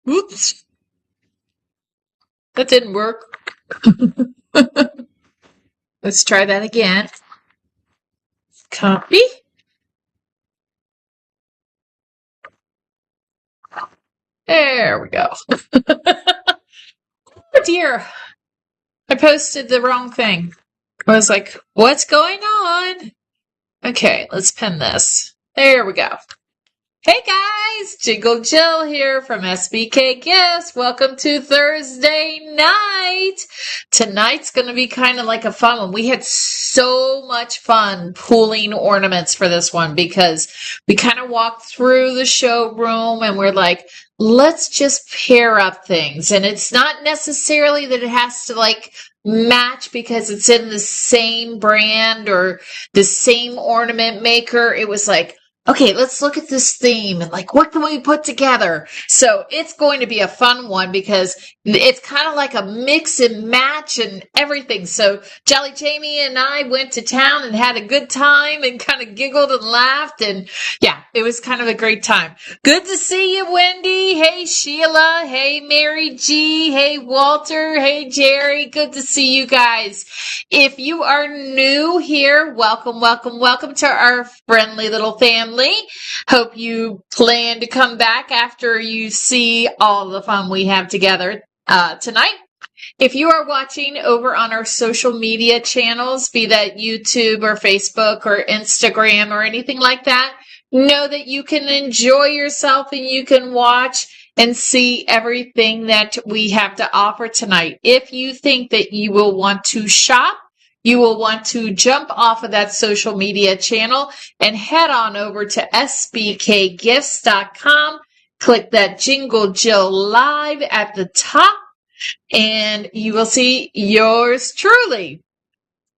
Oops. That didn't work. Let's try that again. Copy. There we go. Oh dear. I posted the wrong thing. I was like, what's going on? Okay, let's pin this. There we go. Hey guys, Jingle Jill here from SBK Gifts. Welcome to Thursday night. Tonight's going to be kind of like a fun one. We had so much fun pooling ornaments for this one because we kind of walked through the showroom and we're like, let's just pair up things. And it's not necessarily that it has to like match because it's in the same brand or the same ornament maker. It was like, okay, let's look at this theme and like, what can we put together? So it's going to be a fun one because it's kind of like a mix and match and everything. So Jolly Jamie and I went to town and had a good time and kind of giggled and laughed. And yeah, it was kind of a great time. Good to see you, Wendy. Hey, Sheila. Hey, Mary G. Hey, Walter. Hey, Jerry. Good to see you guys. If you are new here, welcome, welcome, welcome to our friendly little family. Hope you plan to come back after you see all the fun we have together tonight. If you are watching over on our social media channels, be that YouTube or Facebook or Instagram or anything like that, know that you can enjoy yourself and you can watch and see everything that we have to offer tonight. If you think that you will want to shop, you will want to jump off of that social media channel and head on over to sbkgifts.com. Click that Jingle Jill live at the top and you will see yours truly.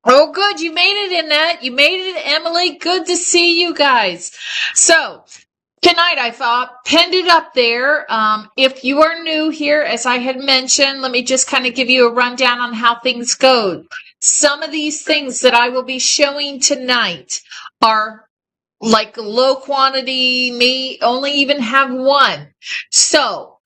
Oh, good. You made it in that. You made it, Emily. Good to see you guys. So tonight, I thought, pinned it up there. If you are new here, as I had mentioned, let me just kind of give you a rundown on how things go. Some of these things that I will be showing tonight are like low quantity, may only even have one. So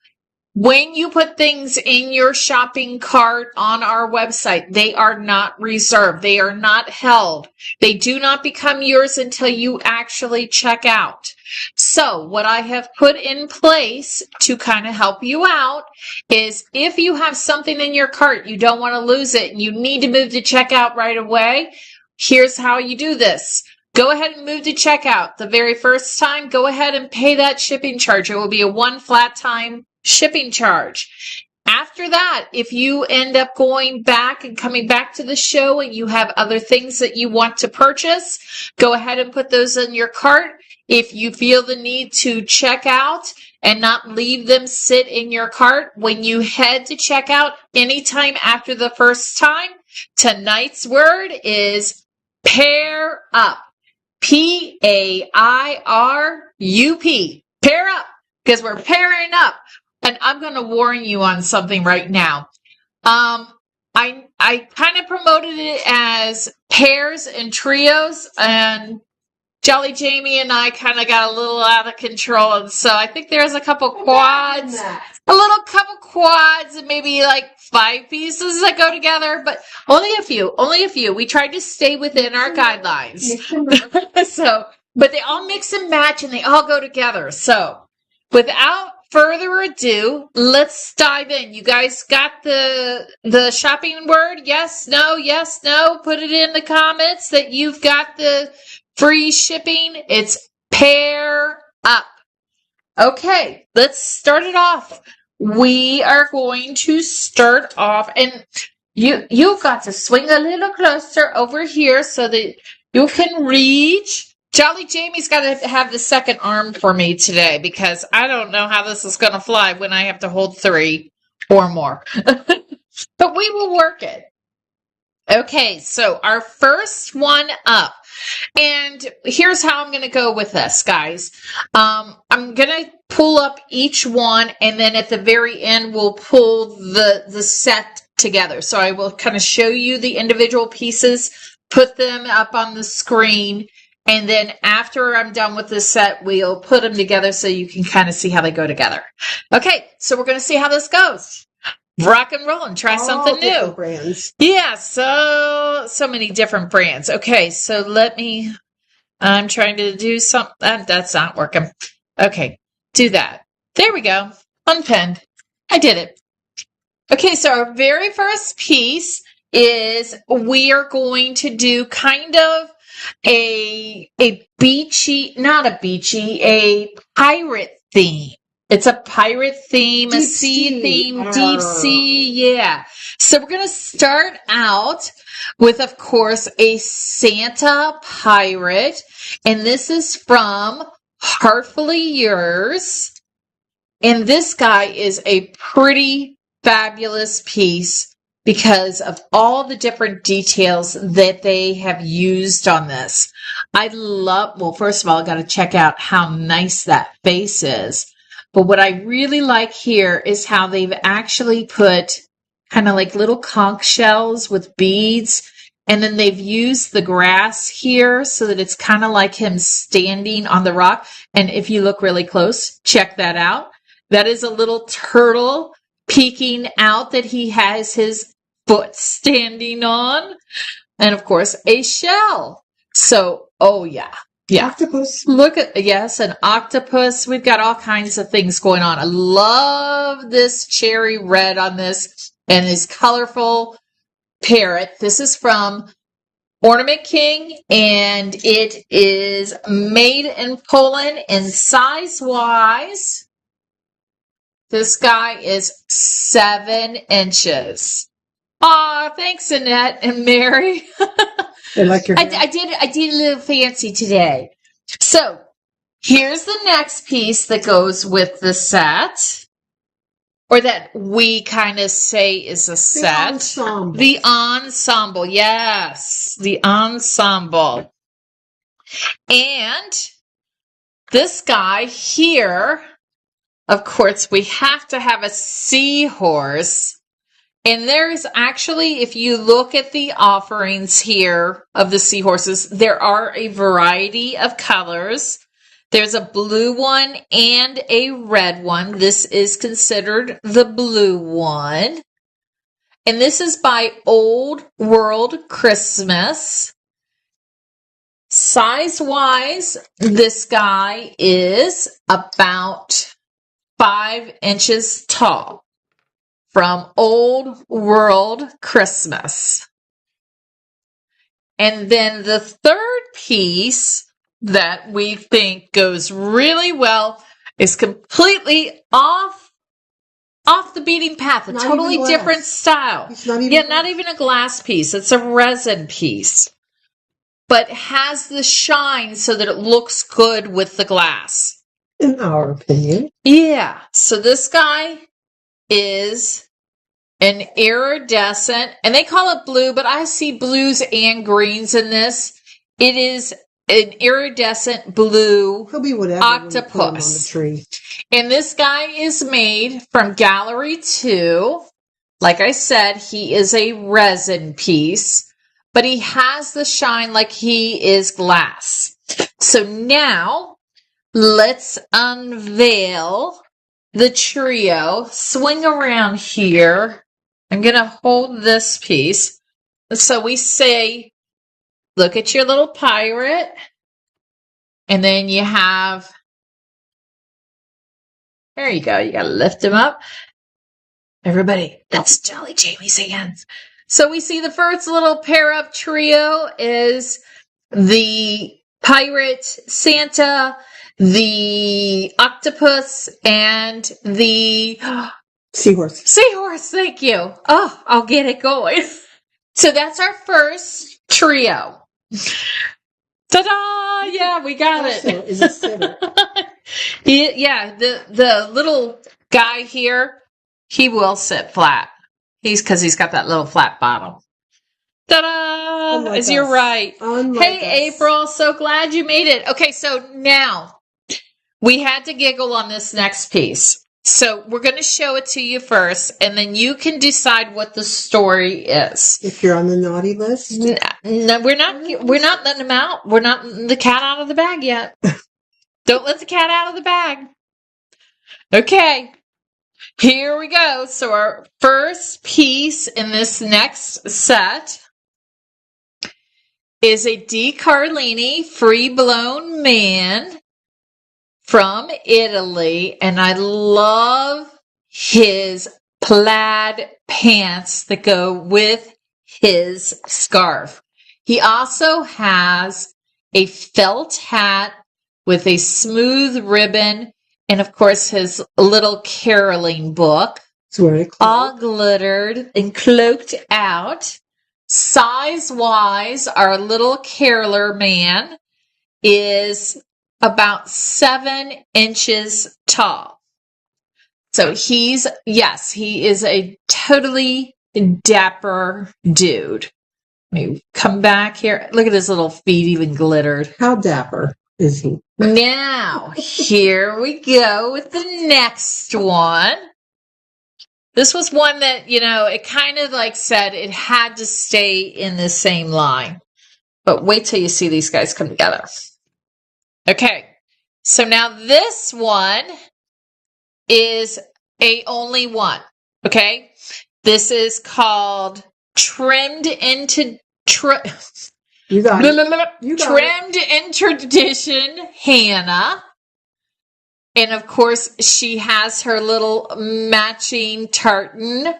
when you put things in your shopping cart on our website, they are not reserved. They are not held. They do not become yours until you actually check out. So what I have put in place to kind of help you out is if you have something in your cart, you don't want to lose it, and you need to move to checkout right away, here's how you do this. Go ahead and move to checkout. The very first time, go ahead and pay that shipping charge. It will be a one flat time shipping charge. After that, if you end up going back and coming back to the show and you have other things that you want to purchase, go ahead and put those in your cart. If you feel the need to check out and not leave them sit in your cart, when you head to checkout anytime after the first time, tonight's word is pair up. P-A-I-R-U-P. Pair up, because we're pairing up. And I'm going to warn you on something right now. I kind of promoted it as pairs and trios, and Jolly Jamie and I kind of got a little out of control. And so I think there's a couple quads, and maybe like 5 pieces that go together, but only a few. We tried to stay within our guidelines. So, but they all mix and match and they all go together. So without further ado, let's dive in. You guys got the shopping word? Yes, no, yes, no. Put it in the comments that you've got the free shipping. It's pair up. Okay, let's start it off. We are going to start off, and you've got to swing a little closer over here so that you can reach. Jolly Jamie's got to have the second arm for me today because I don't know how this is going to fly when I have to hold 3 or more. But we will work it. Okay, so our first one up. And here's how I'm going to go with this, guys. I'm going to pull up each one, and then at the very end, we'll pull the set together. So I will kind of show you the individual pieces, put them up on the screen, And then after I'm done with this set, we'll put them together so you can kind of see how they go together. Okay, so we're going to see how this goes. Rock and roll and try something new. Brands. Yeah, so many different brands. Okay, so I'm trying to do something. That's not working. Okay, do that. There we go. Unpinned. I did it. Okay, so our very first piece is we are going to do kind of a pirate theme. It's a pirate theme, a sea theme, deep sea, yeah. So we're going to start out with, of course, a Santa pirate. And this is from Heartfully Yours. And this guy is a pretty fabulous piece because of all the different details that they have used on this. Well, first of all, I got to check out how nice that face is. But what I really like here is how they've actually put kind of like little conch shells with beads. And then they've used the grass here so that it's kind of like him standing on the rock. And if you look really close, check that out. That is a little turtle peeking out that he has his foot standing on. And of course, a shell. So, oh yeah. Yeah. Octopus. Yes, an octopus. We've got all kinds of things going on. I love this cherry red on this and this colorful parrot. This is from Ornament King, and it is made in Poland. And size-wise, this guy is 7 inches. Aw, thanks, Annette and Mary. I like your. I did a little fancy today. So here's the next piece that goes with the set, or that we kind of say is a set. The ensemble, yes, the ensemble. And this guy here, of course, we have to have a seahorse. And there's actually, if you look at the offerings here of the seahorses, there are a variety of colors. There's a blue one and a red one. This is considered the blue one. And this is by Old World Christmas. Size-wise, this guy is about 5 inches tall. From Old World Christmas. And then the third piece that we think goes really well is completely off the beaten path, a totally different style. Not even a glass piece. It's a resin piece. But has the shine so that it looks good with the glass. In our opinion. Yeah. So this guy is an iridescent, and they call it blue, but I see blues and greens in this. It is an iridescent blue octopus. On the tree. And this guy is made from Gallery 2. Like I said, he is a resin piece, but he has the shine like he is glass. So now, let's unveil the trio. Swing around here. I'm going to hold this piece. So we say, look at your little pirate. And then you have, there you go. You got to lift him up. Everybody, that's Jolly Jamie's hands. So we see the first little pair up trio is the pirate Santa, the octopus, and the seahorse. Seahorse, thank you. Oh, I'll get it going. So that's our first trio. Ta-da! Yeah, we got it. Is a sitter. Yeah, the little guy here, he will sit flat. Because he's got that little flat bottom. Ta-da! Unlike You're us. right. Unlike Hey, us. April, so glad you made it. Okay, so now we had to giggle on this next piece. So we're going to show it to you first, and then you can decide what the story is. If you're on the naughty list. No, we're not. We're not letting them out. We're not letting the cat out of the bag yet. Don't let the cat out of the bag. Okay, here we go. So our first piece in this next set is a Di Carlini Free Blown Man from Italy, and I love his plaid pants that go with his scarf. He also has a felt hat with a smooth ribbon, and of course his little caroling book, all glittered and cloaked out. Size-wise, our little caroler man is about 7 inches tall. So he is a totally dapper dude. Let me come back here. Look at his little feet even glittered. How dapper is he? Now, here we go with the next one. This was one that, it kind of like said it had to stay in the same line. But wait till you see these guys come together. Okay, so now this one is a only one, okay? This is called Trimmed into You got it. Trimmed in Tradition Hannah. And of course, she has her little matching tartan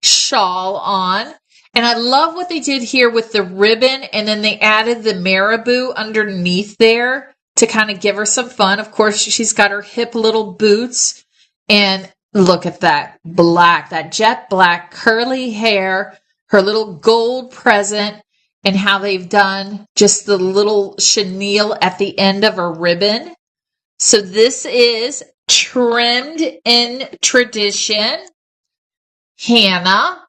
shawl on. And I love what they did here with the ribbon, and then they added the marabou underneath there to kind of give her some fun. Of course, she's got her hip little boots, and look at that jet black curly hair, her little gold present, and how they've done just the little chenille at the end of her ribbon. So this is Trimmed in Tradition Hannah,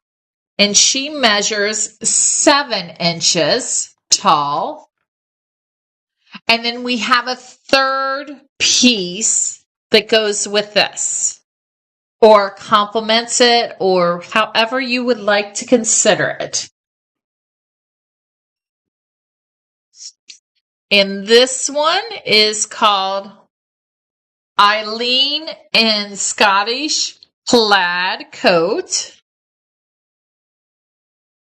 and she measures 7 inches tall. And then we have a third piece that goes with this, or complements it, or however you would like to consider it. And this one is called Eileen in Scottish Plaid Coat.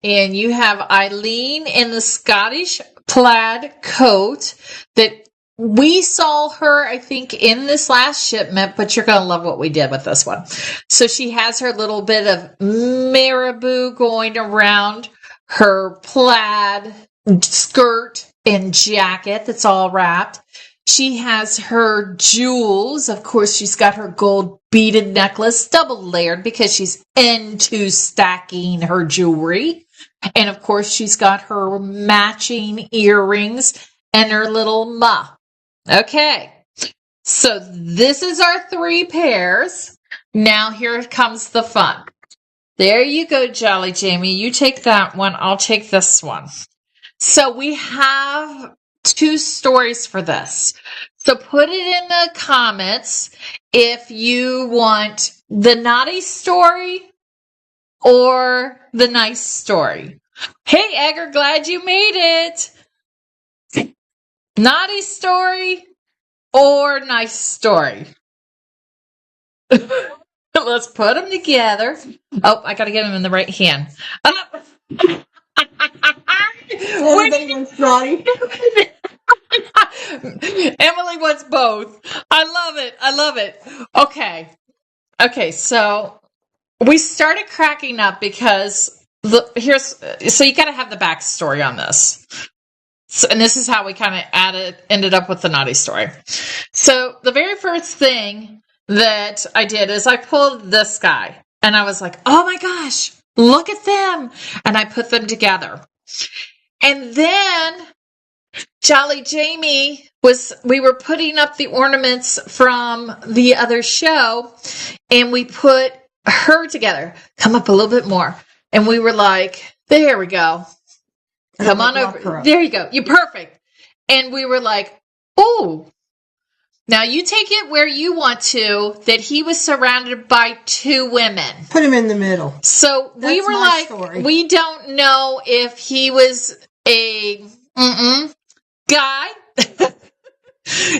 And you have Eileen in the Scottish plaid coat that we saw her, I think, in this last shipment, but you're going to love what we did with this one. So she has her little bit of marabou going around her plaid skirt and jacket that's all wrapped. She has her jewels. Of course, she's got her gold beaded necklace, double layered because she's into stacking her jewelry. And of course, she's got her matching earrings and her little muff. Okay, so this is our 3 pairs. Now here comes the fun. There you go, Jolly Jamie. You take that one. I'll take this one. So we have 2 stories for this. So put it in the comments if you want the naughty story or the nice story. Hey, Edgar, glad you made it. Naughty story or nice story? Let's put them together. Oh, I got to get them in the right hand. Everybody wants naughty. Emily wants both. I love it. Okay, so we started cracking up because so you got to have the backstory on this. So, and this is how we kind of ended up with the naughty story. So the very first thing that I did is I pulled this guy, and I was like, oh my gosh, look at them. And I put them together. And then Jolly Jamie we were putting up the ornaments from the other show, and we put her together. Come up a little bit more. And we were like, there we go. Come on over. There you go. You're perfect. And we were like, oh, Now you take it where you want to, that he was surrounded by 2 women. Put him in the middle. So we That's were my like, story. we don't know if he was a guy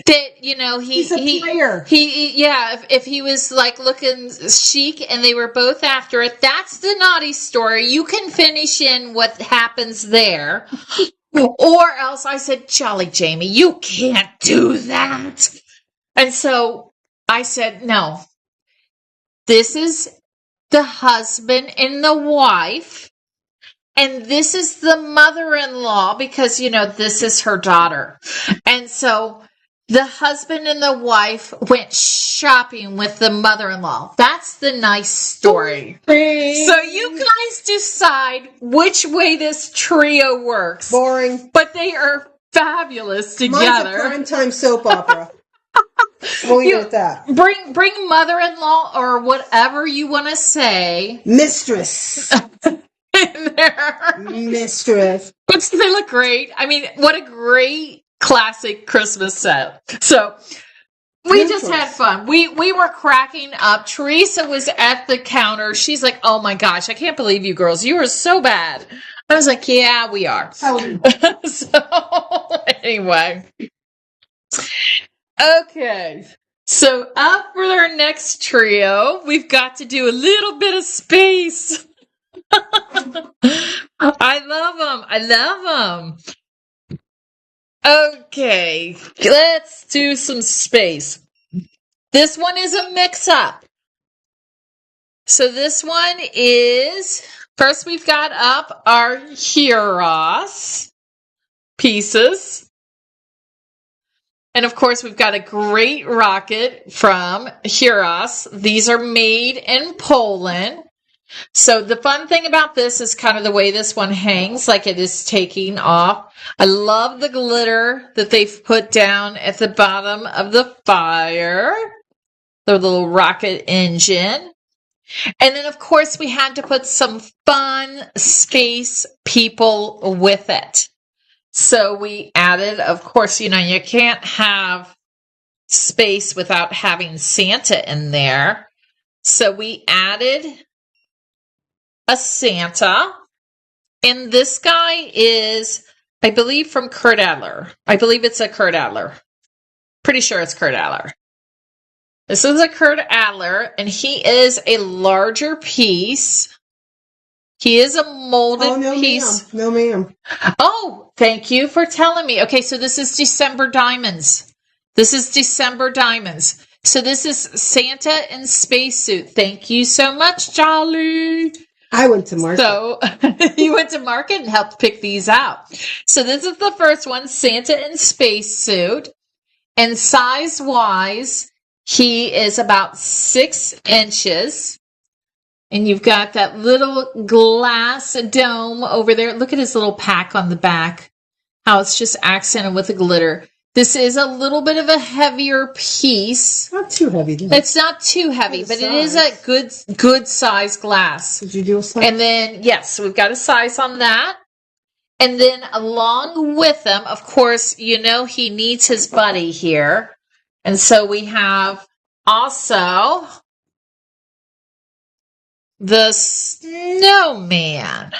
that, you know, He's a player. if he was like looking chic and they were both after it, that's the naughty story. You can finish in what happens there. Or else I said, Jolly Jamie, you can't do that. And so I said, no, this is the husband and the wife, and this is the mother-in-law, because, you know, this is her daughter. And so the husband and the wife went shopping with the mother-in-law. That's the nice story. So you guys decide which way this trio works. Boring. But they are fabulous together. Mine's a primetime soap opera. We'll leave it at that. Bring mother-in-law or whatever you want to say. Mistress. In there. Mistress. But they look great. I mean, what a great classic Christmas set. So we just had fun. We were cracking up. Teresa was at the counter. She's like, oh my gosh, I can't believe you girls. You are so bad. I was like, yeah, we are. So anyway. Okay. So up for our next trio, we've got to do a little bit of space. I love them. Okay, let's do some space. This one is a mix-up. So this one is, first we've got up our Heroes pieces. And of course, we've got a great rocket from Heroes. These are made in Poland. So the fun thing about this is kind of the way this one hangs, like it is taking off. I love the glitter that they've put down at the bottom of the fire. The little rocket engine. And then, of course, we had to put some fun space people with it. So we added, of course, you know, you can't have space without having Santa in there. So we added a Santa. And this guy is, I believe, from Kurt Adler. I believe it's a Kurt Adler. Pretty sure it's Kurt Adler. This is a Kurt Adler, and he is a larger piece. He is a molded piece. No, ma'am. Oh, thank you for telling me. Okay, so this is December Diamonds. This is December Diamonds. So this is Santa in spacesuit. Thank you so much, Jolly. I went to market. So you went to market and helped pick these out. So this is the first one, Santa in spacesuit. And size-wise, he is about 6 inches. And you've got that little glass dome over there. Look at his little pack on the back. How it's just accented with the glitter. This is a little bit of a heavier piece. Not too heavy. It's not too heavy, but it is a good size glass. Did you do a size? And then, yes, we've got a size on that. And then along with them, of course, you know he needs his buddy here. And so we have also the snowman.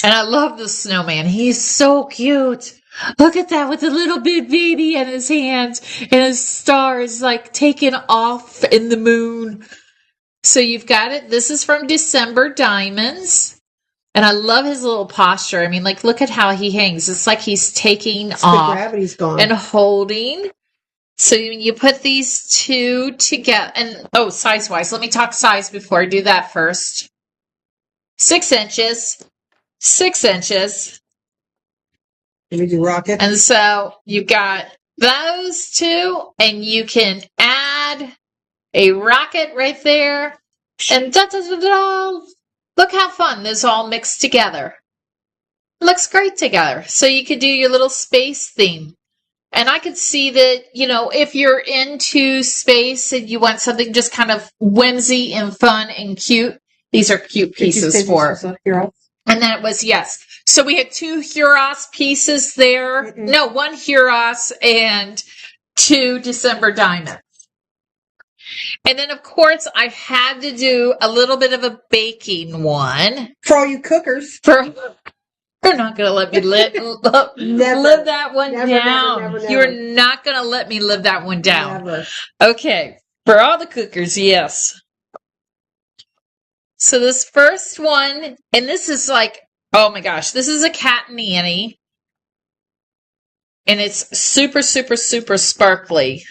And I love the snowman. He's so cute. Look at that with the little bit baby in his hands and his star is like taking off in the moon. So you've got it. This is from December Diamonds. And I love his little posture. I mean, like, look at how he hangs. It's like he's taking off. The gravity's gone. And holding. So you put these two together. And, oh, size-wise. Let me talk size before I do that first. 6 inches. 6 inches. Let me do rocket. And so you've got those two. And you can add a rocket right there. And da-da-da-da. Look how fun this all mixed together. It looks great together. So you could do your little space theme. And I could see that, you know, if you're into space and you want something just kind of whimsy and fun and cute, these are cute pieces for. And that was, yes. So we had 2 Heroes pieces there. Mm-mm. No, 1 Heroes and 2 December diamonds. And then, of course, I had to do a little bit of a baking one. For all you cookers. You're not going to let me live that one down. Never. You're not going to let me live that one down. Never. Okay. For all the cookers, yes. So this first one, and this is like, oh my gosh, this is a Cat and Annie. And it's super, super, super sparkly.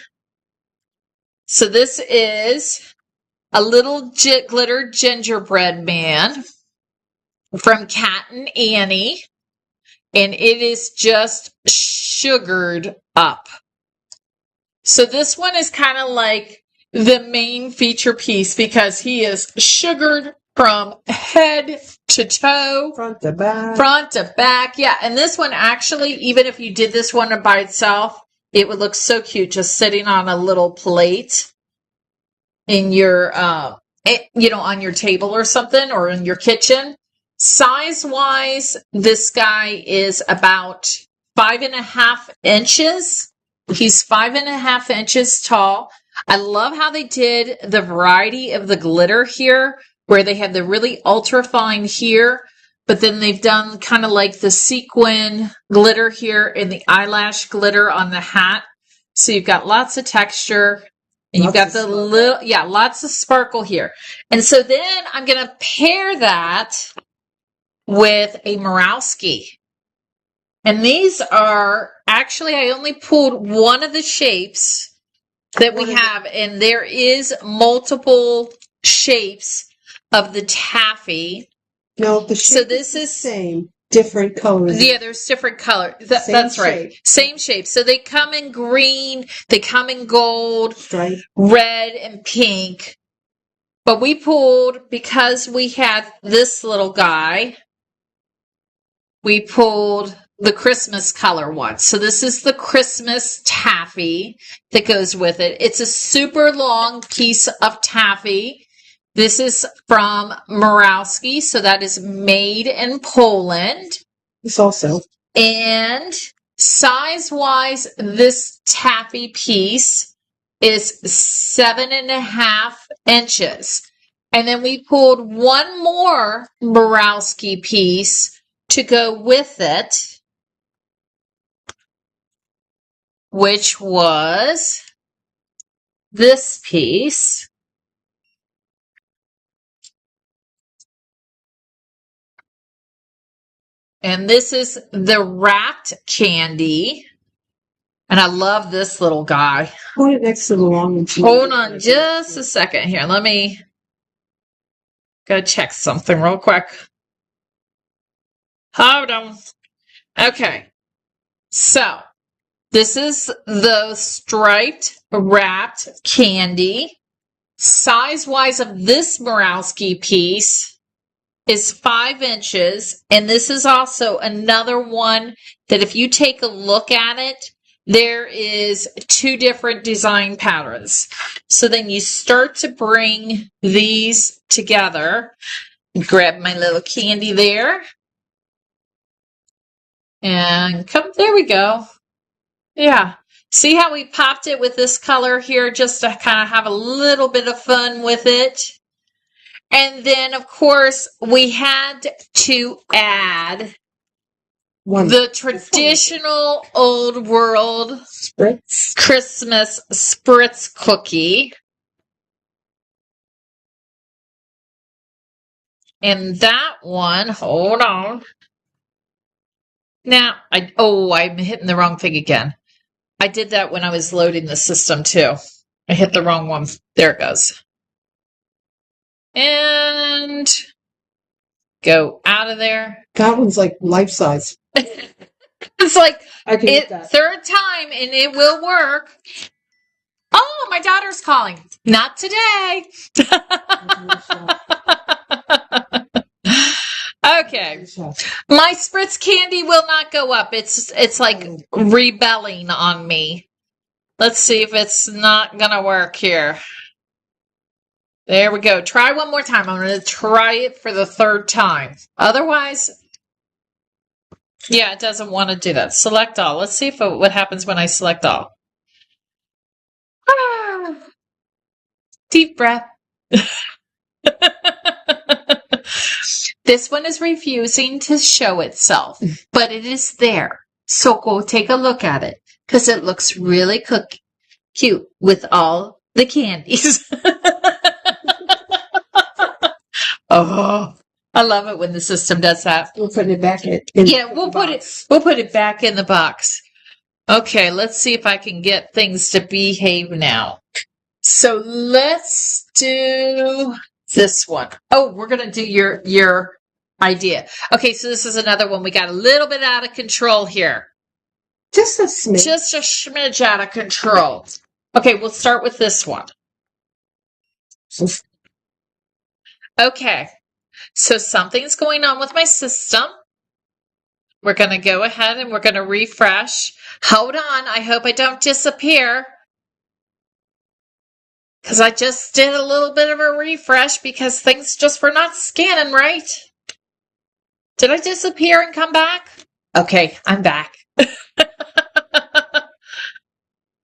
So this is a little glitter gingerbread man from Cat and Annie. And it is just sugared up. So this one is kind of like the main feature piece because he is sugared from head to toe. Front to back. Front to back. Yeah. And this one actually, even if you did this one by itself, it would look so cute just sitting on a little plate in your, on your table or something, or in your kitchen. Size-wise, this guy is about 5.5 inches. He's 5.5 inches tall. I love how they did the variety of the glitter here, where they have the really ultra fine here, but then they've done kind of like the sequin glitter here and the eyelash glitter on the hat. So you've got lots of texture. And you've got the little, lots of sparkle here. And so then I'm going to pair that with a Murawski. And these are, actually, I only pulled one of the shapes that we have. And there is multiple shapes of the taffy. No, the shape is the same. Different colors. Yeah, there's different colors. That's right. Same shape. So they come in green, they come in gold, stripe, red, and pink. But we pulled, because we had this little guy, we pulled the Christmas color one. So this is the Christmas taffy that goes with it. It's a super long piece of taffy. This is from Murawski, so that is made in Poland. This also. And size-wise, this taffy piece is 7.5 inches. And then we pulled one more Murawski piece to go with it, which was this piece. And this is the wrapped candy. And I love this little guy. Put it next to the long one. Hold on just a second here. Let me go check something real quick. Hold on. Okay. So, this is the striped wrapped candy. Size-wise of this Murawski piece is 5 inches, and this is also another one that if you take a look at it, there is 2 different design patterns. So then you start to bring these together. Grab my little candy there. And there we go. Yeah. See how we popped it with this color here just to kind of have a little bit of fun with it. And then, of course, we had to add the traditional old world Christmas spritz cookie. And that one, hold on. Now, I'm hitting the wrong thing again. I did that when I was loading the system too. I hit the wrong one. There it goes. And go out of there. That one's like life size. It's like third time and it will work. Oh, my daughter's calling. Not today. Okay. My spritz candy will not go up. It's like rebelling on me. Let's see if it's not gonna work here. There we go. Try one more time. I'm going to try it for the third time. Otherwise, yeah, it doesn't want to do that. Select all. Let's see what happens when I select all. Deep breath. This one is refusing to show itself, but it is there. So go take a look at it because it looks really cute with all the candies. Oh, I love it when the system does that. We'll put it back in. We'll put it back in the box. Okay, let's see if I can get things to behave now. So let's do this one. Oh, we're going to do your idea. Okay, so this is another one. We got a little bit out of control here. Just a smidge. Just a smidge out of control. Okay, we'll start with this one. Okay, so something's going on with my system. We're going to go ahead and we're going to refresh. Hold on, I hope I don't disappear. Because I just did a little bit of a refresh because things just were not scanning right. Did I disappear and come back? Okay, I'm back.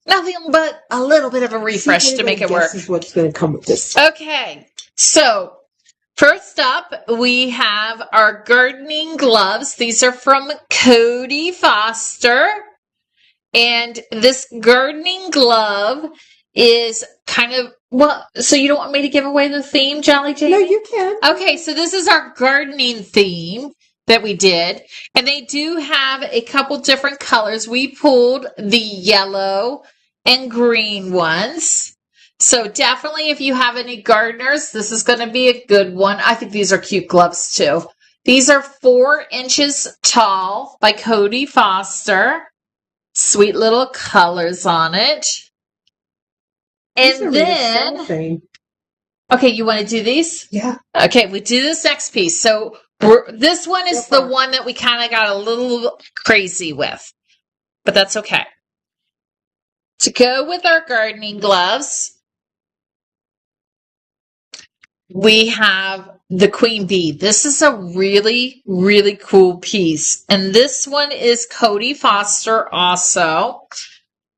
Nothing but a little bit of a refresh to make it work. This is what's going to come with this. Okay, so first up, we have our gardening gloves. These are from Cody Foster. And this gardening glove is kind of, well, so you don't want me to give away the theme, Jolly Jamie? No, you can. Okay, so this is our gardening theme that we did. And they do have a couple different colors. We pulled the yellow and green ones. So definitely if you have any gardeners, this is going to be a good one. I think these are cute gloves too. These are 4 inches tall by Cody Foster. Sweet little colors on it. And then, okay, you want to do these? Yeah. Okay, we do this next piece. So this one is the one that we kind of got a little crazy with, but that's okay. To go with our gardening gloves, we have the queen bee. This is a really, really cool piece. And this one is Cody Foster also.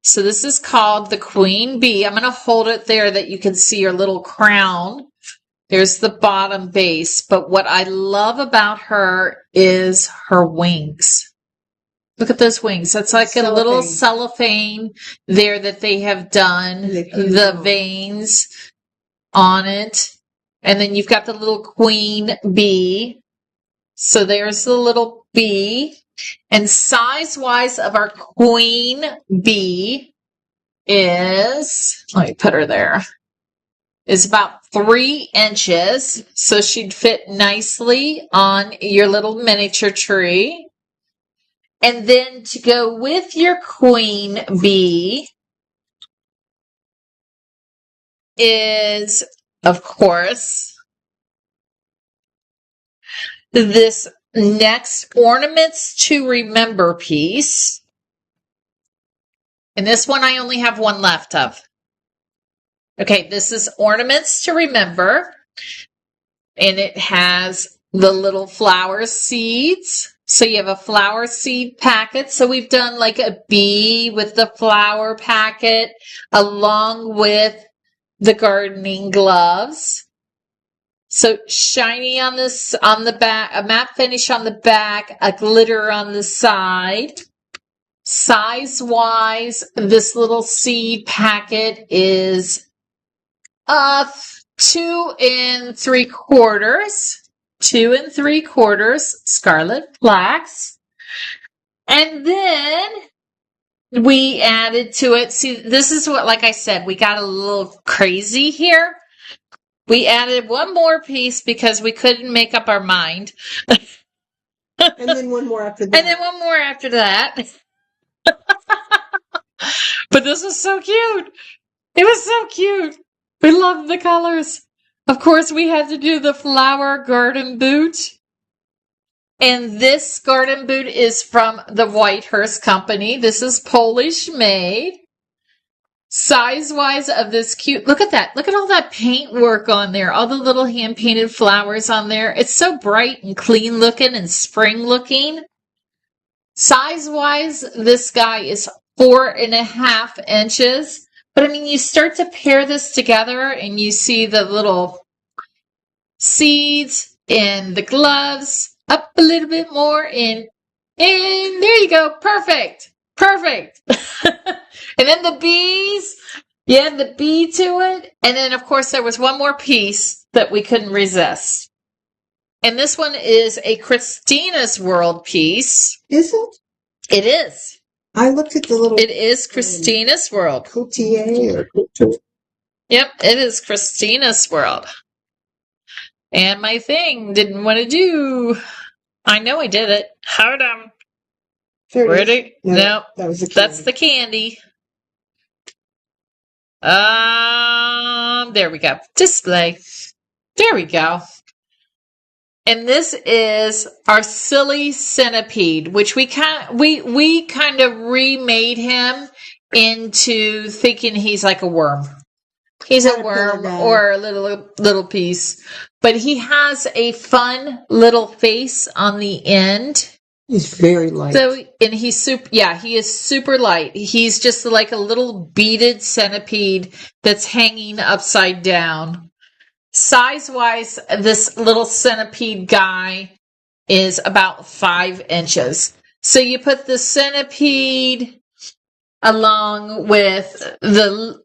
So this is called the queen bee. I'm going to hold it there that you can see her little crown. There's the bottom base. But what I love about her is her wings. Look at those wings. That's like a little cellophane there that they have done. The veins on it. And then you've got the little queen bee. So there's the little bee. And size-wise of our queen bee is, let me put her there, is about 3 inches. So she'd fit nicely on your little miniature tree. And then to go with your queen bee is, of course, this next ornaments to remember piece. And this one I only have one left of. Okay, this is ornaments to remember. And it has the little flower seeds. So you have a flower seed packet. So we've done like a bee with the flower packet along with the gardening gloves. So shiny on this, on the back, a matte finish on the back, a glitter on the side. Size-wise, this little seed packet is 2 3/4. 2 3/4 scarlet flax. And then we added to it, see, this is what, like I said, we got a little crazy here. We added one more piece because we couldn't make up our mind. And then one more after that. And then one more after that. But this was so cute. It was so cute. We loved the colors. Of course, we had to do the flower garden boot. And this garden boot is from the Whitehurst Company. This is Polish made. Size-wise of this cute, look at that. Look at all that paint work on there. All the little hand-painted flowers on there. It's so bright and clean looking and spring looking. Size-wise, this guy is 4.5 inches But I mean, you start to pair this together and you see the little seeds and the gloves up a little bit more and there you go. Perfect. Perfect. And then the bees. You add the bee to it. And then, of course, there was one more piece that we couldn't resist. And this one is a Christina's World piece. Is it? It is. I looked at the little... It is Christina's World. Coutier or couture. Yep, it is Christina's World. And my thing didn't want to do. I know I did it. Hold on. Ready? Nope. That was the candy. That's the candy. There we go. Display. There we go. And this is our silly centipede, which we kind of remade him into thinking he's like a worm. He's a worm or a little piece, but he has a fun little face on the end. He's very light. So, and he's super. Yeah, he is super light. He's just like a little beaded centipede that's hanging upside down. Size-wise, this little centipede guy is about 5 inches. So you put the centipede along with the,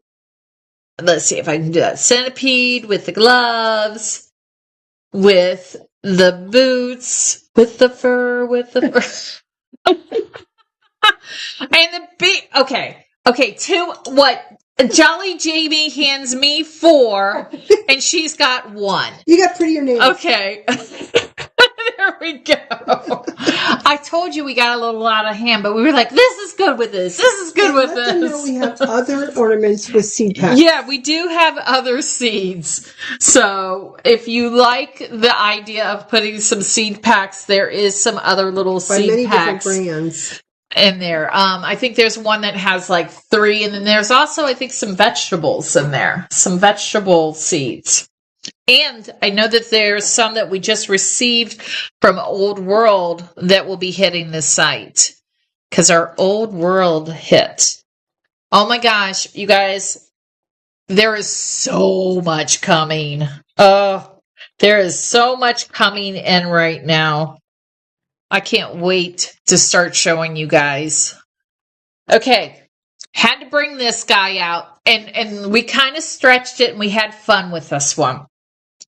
let's see if I can do that, centipede with the gloves, with the boots, with the fur, and the bee. Okay, what Jolly Jamie hands me 4, and she's got 1. You got prettier nails. Okay. There we go. I told you we got a little out of hand, but we were like, this is good with this. This is good with Let them know this. we have other ornaments with seed packs. Yeah, we do have other seeds. So if you like the idea of putting some seed packs, there is some other little seed many packs different brands in there. I think there's one that has like 3, and then there's also, I think, some vegetables in there, some vegetable seeds. And I know that there's some that we just received from Old World that will be hitting this site because our Old World hit. Oh my gosh, you guys, there is so much coming. Oh, there is so much coming in right now. I can't wait to start showing you guys. Okay, had to bring this guy out, and we kind of stretched it, and we had fun with this one.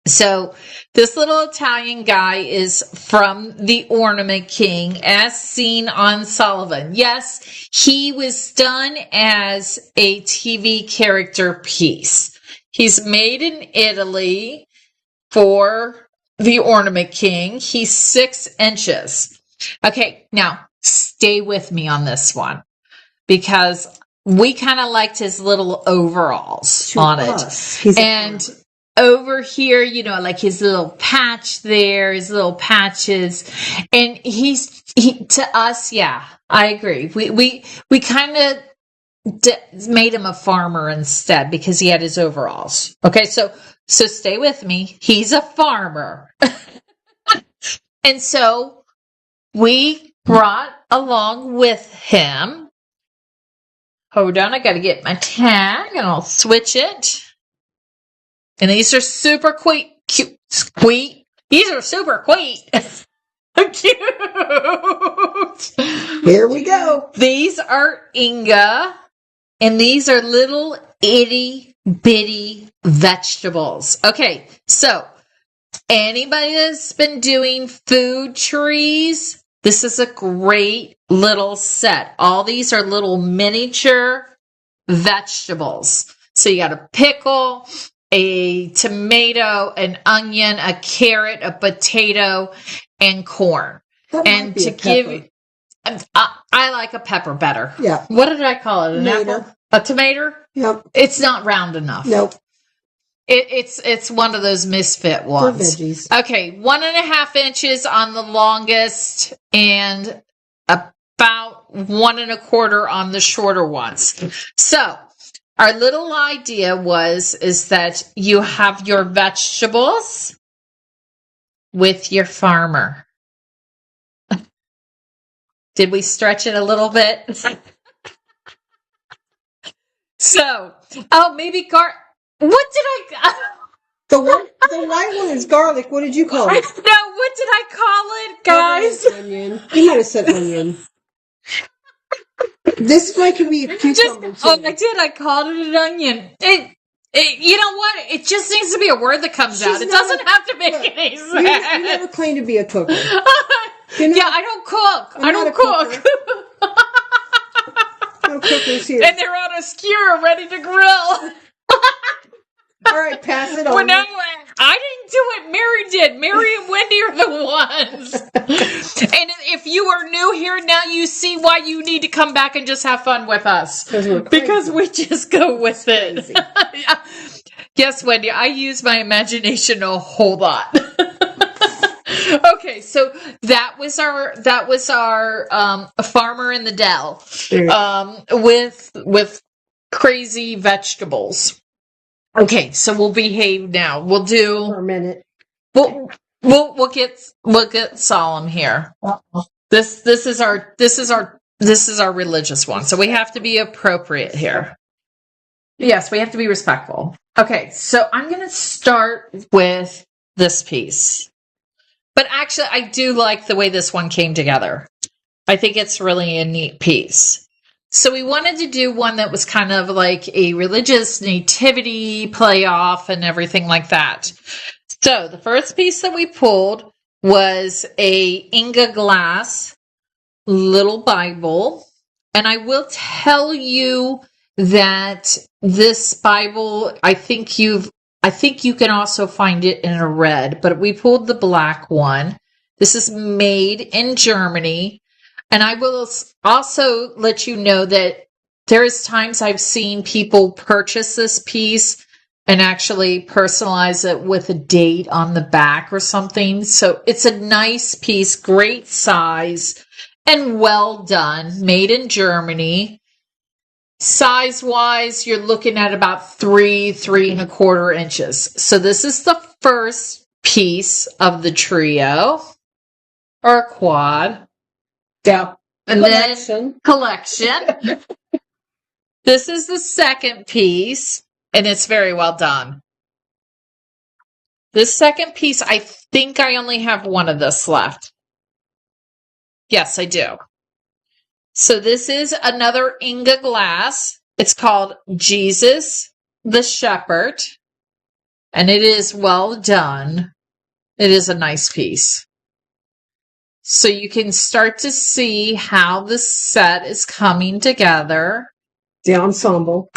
So this little Italian guy is from the Ornament King, as seen on Sullivan. Yes, he was done as a TV character piece. He's made in Italy for the Ornament King. He's 6 inches. Okay, now stay with me on this one because we kind of liked his little overalls on it. And over here, you know, like his little patch there, his little patches. And he to us, yeah, I agree. We kind of made him a farmer instead because he had his overalls. Okay, so stay with me. He's a farmer. And so we brought along with him. Hold on, I got to get my tag and I'll switch it. And these are super cute. These are super cute. Here we go. These are Inga, and these are little itty bitty vegetables. Okay, so anybody that's been doing food trees, this is a great little set. All these are little miniature vegetables. So you got a pickle, a tomato, an onion, a carrot, a potato, and corn. And to give you, I like a pepper better. Yeah. What did I call it? An apple? A tomato? Yep. It's not round enough. Nope. It's one of those misfit ones. For veggies. Okay, 1.5 inches on the longest and about 1.25 on the shorter ones. So our little idea is that you have your vegetables with your farmer. Did we stretch it a little bit? So, maybe what did I... The white one is garlic. What did you call it? No, what did I call it, guys? Onion. You might have said onion. This might could be a cucumber too. I did. I called it an onion. You know what? It just needs to be a word that comes out. It doesn't have to make any sense. You never claim to be a cooker. Yeah, I don't cook. I don't cook. No cookers here. And they're on a skewer ready to grill. All right, pass it on. Well, no, I didn't do it. Mary did. Mary and Wendy are the ones. And if you are new here now, you see why you need to come back and just have fun with us. Because we just go with it. Yeah. Yes, Wendy, I use my imagination a whole lot. Okay, so that was our farmer in the dell with crazy vegetables. Okay, so we'll behave now. We'll do for a minute. We'll get solemn here. This is our religious one, so we have to be appropriate here. Yes, we have to be respectful. Okay, so I'm going to start with this piece. But actually, I do like the way this one came together. I think it's really a neat piece. So we wanted to do one that was kind of like a religious nativity playoff and everything like that. So the first piece that we pulled was a Inga glass little Bible. And I will tell you that this Bible, I think you can also find it in a red, but we pulled the black one. This is made in Germany. And I will also let you know that there's times I've seen people purchase this piece and actually personalize it with a date on the back or something. So it's a nice piece, great size, and well done, made in Germany. Size-wise, you're looking at about 3.25 inches. So this is the first piece of the trio, or a quad. Yeah. And then collection. This is the second piece, and it's very well done. This second piece, I think I only have one of this left. Yes, I do. So this is another Inga glass. It's called Jesus the Shepherd, and it is well done. It is a nice piece. So you can start to see how the set is coming together. The ensemble.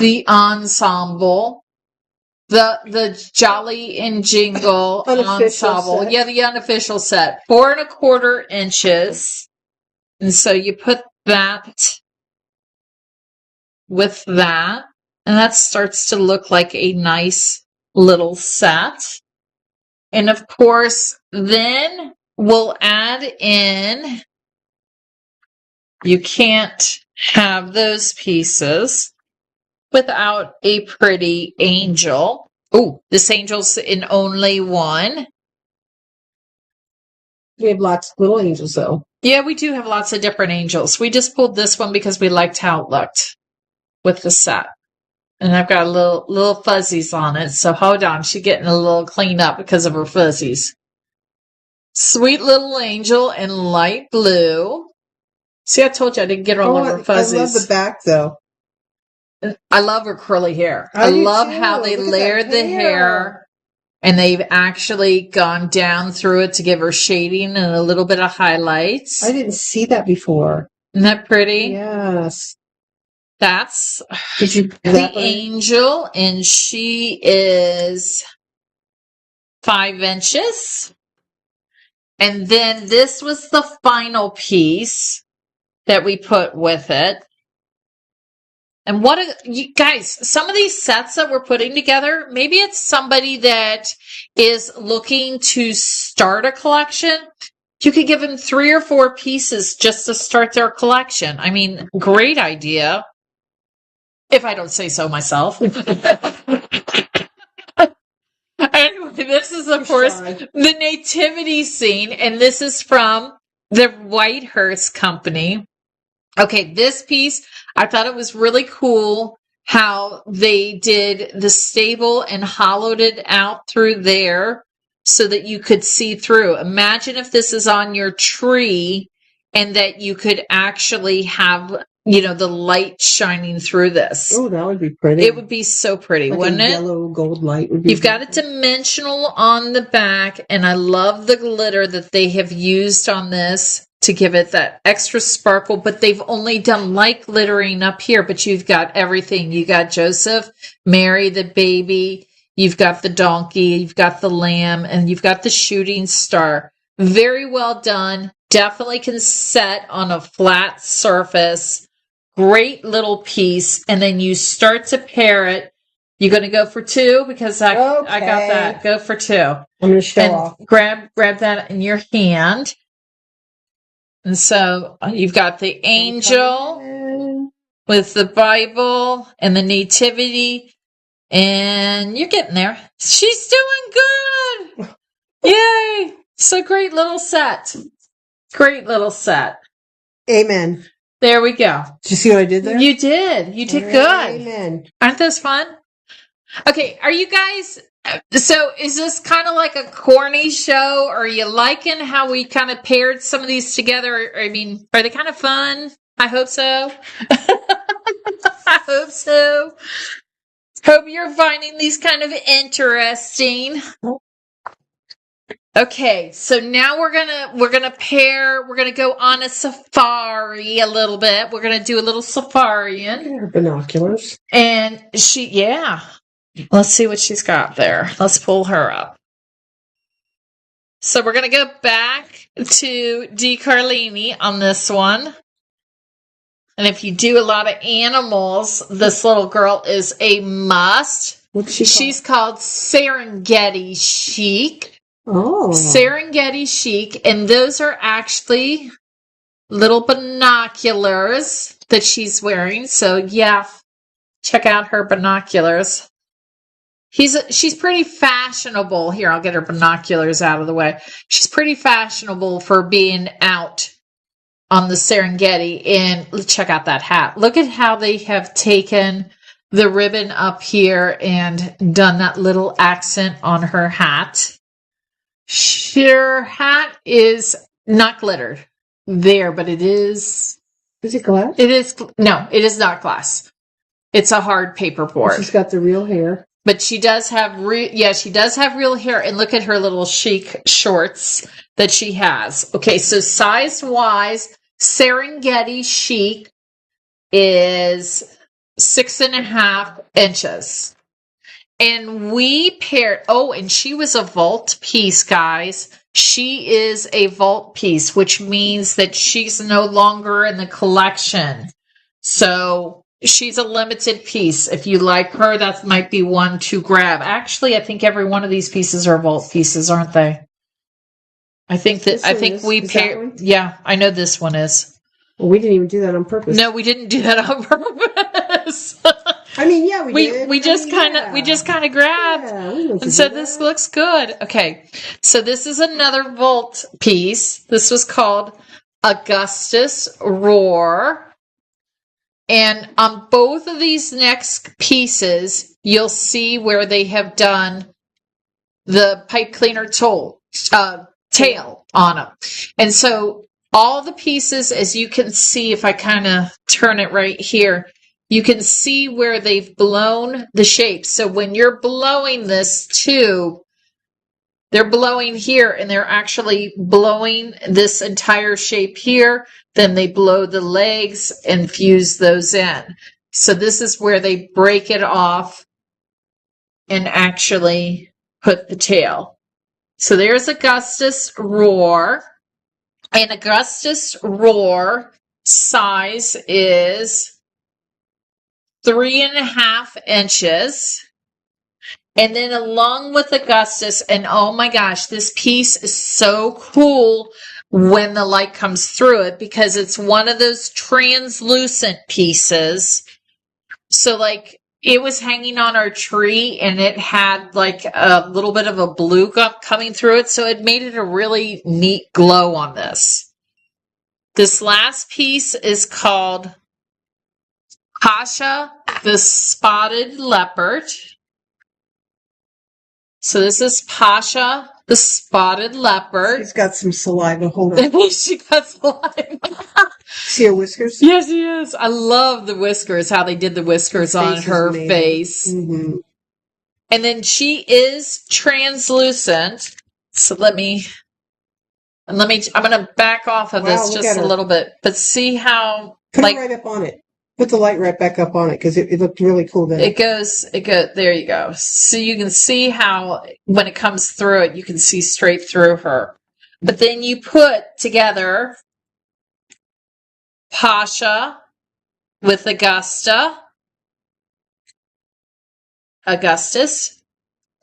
The Jolly and Jingle ensemble. Set. Yeah, the unofficial set. 4.25 inches. And so you put that with that. And that starts to look like a nice little set. And of course, then we'll add in, you can't have those pieces without a pretty angel. Oh, this angel's in only one. We have lots of little angels, though. Yeah, we do have lots of different angels. We just pulled this one because we liked how it looked with the set. And I've got little fuzzies on it. So hold on, she's getting a little cleaned up because of her fuzzies. Sweet little angel in light blue. See, I told you I didn't get all of her fuzzies. I love the back, though. I love her curly hair. I love too. how they Look at layered that the hair. And they've actually gone down through it to give her shading and a little bit of highlights. I didn't see that before. Isn't that pretty? Yes. That's the angel, and she is 5 inches. And then this was the final piece that we put with it. And you guys, some of these sets that we're putting together, maybe it's somebody that is looking to start a collection. You could give them 3 or 4 pieces just to start their collection. I mean, great idea. If I don't say so myself. Anyway, this is, of course, the nativity scene, and this is from the Whitehurst Company. Okay, this piece, I thought it was really cool how they did the stable and hollowed it out through there so that you could see through. Imagine if this is on your tree and that you could actually have, the light shining through this. Oh, that would be pretty. It would be so pretty, like wouldn't a it? Yellow gold light would be. You've got a dimensional on the back, and I love the glitter that they have used on this to give it that extra sparkle, but they've only done light glittering up here, but you've got everything. You got Joseph, Mary, the baby, you've got the donkey, you've got the lamb, and you've got the shooting star. Very well done. Definitely can set on a flat surface. Great little piece. And then you start to pair it. You going to go for two? Because I got that. Go for two. I'm going to show off. Grab that in your hand. And so you've got the angel with the Bible and the nativity. And you're getting there. She's doing good. Yay. It's a great little set. Great little set. Amen. There we go. Did you see what I did there? You did. You did good. Amen. Aren't those fun? Okay, are you guys... So is this kind of like a corny show? Or are you liking how we kind of paired some of these together? I mean, are they kind of fun? I hope so. I hope so. Hope you're finding these kind of interesting. Okay, so now we're gonna pair. We're gonna go on a safari a little bit. We're gonna do a little safariing. Binoculars. And let's see what she's got there. Let's pull her up. So we're gonna go back to D. Carlini on this one. And if you do a lot of animals, this little girl is a must. What's she called? She's called Serengeti Chic. Oh. Serengeti Chic, and those are actually little binoculars that she's wearing. So yeah, check out her binoculars. She's pretty fashionable. Here, I'll get her binoculars out of the way. She's pretty fashionable for being out on the Serengeti. And check out that hat. Look at how they have taken the ribbon up here and done that little accent on her hat. Her hat is not glittered there, but it is. Is it glass? It is. No, it is not glass. It's a hard paper board. She's got the real hair. But she does have she does have real hair. And look at her little chic shorts that she has. Okay, so size-wise, Serengeti Chic is 6.5 inches. And we paired, and she was a vault piece, guys. She is a vault piece, which means that she's no longer in the collection. So she's a limited piece. If you like her, that might be one to grab. Actually, I think every one of these pieces are vault pieces, aren't they? I think we paired. Yeah, I know this one is. Well, we didn't even do that on purpose. No, we didn't do that on purpose. I mean, yeah, we did. We just kind of grabbed and said this looks good. Okay, so this is another vault piece. This was called Augustus Roar, and on both of these next pieces, you'll see where they have done the pipe cleaner tail on them, and so all the pieces, as you can see, if I kind of turn it right here. You can see where they've blown the shape. So when you're blowing this tube, they're blowing here and they're actually blowing this entire shape here. Then they blow the legs and fuse those in. So this is where they break it off and actually put the tail. So there's Augustus Roar. And Augustus Roar size is 3.5 inches. And then along with Augustus, and oh my gosh, this piece is so cool when the light comes through it because it's one of those translucent pieces. So like it was hanging on our tree and it had like a little bit of a blue coming through it. So it made it a really neat glow on this. This last piece is called Kasha the spotted leopard. So this is Pasha, the spotted leopard. She's got some saliva. Hold on. She got saliva. See her whiskers? Yes, she is. I love the whiskers, how they did the whiskers on her face. Mm-hmm. And then she is translucent. So I'm going to back off of this just a little bit, but see how, Put it right up on it. Put the light right back up on it, because it looked really cool then. it goes, there you go. So you can see how, when it comes through it, you can see straight through her. But then you put together Pasha with Augustus,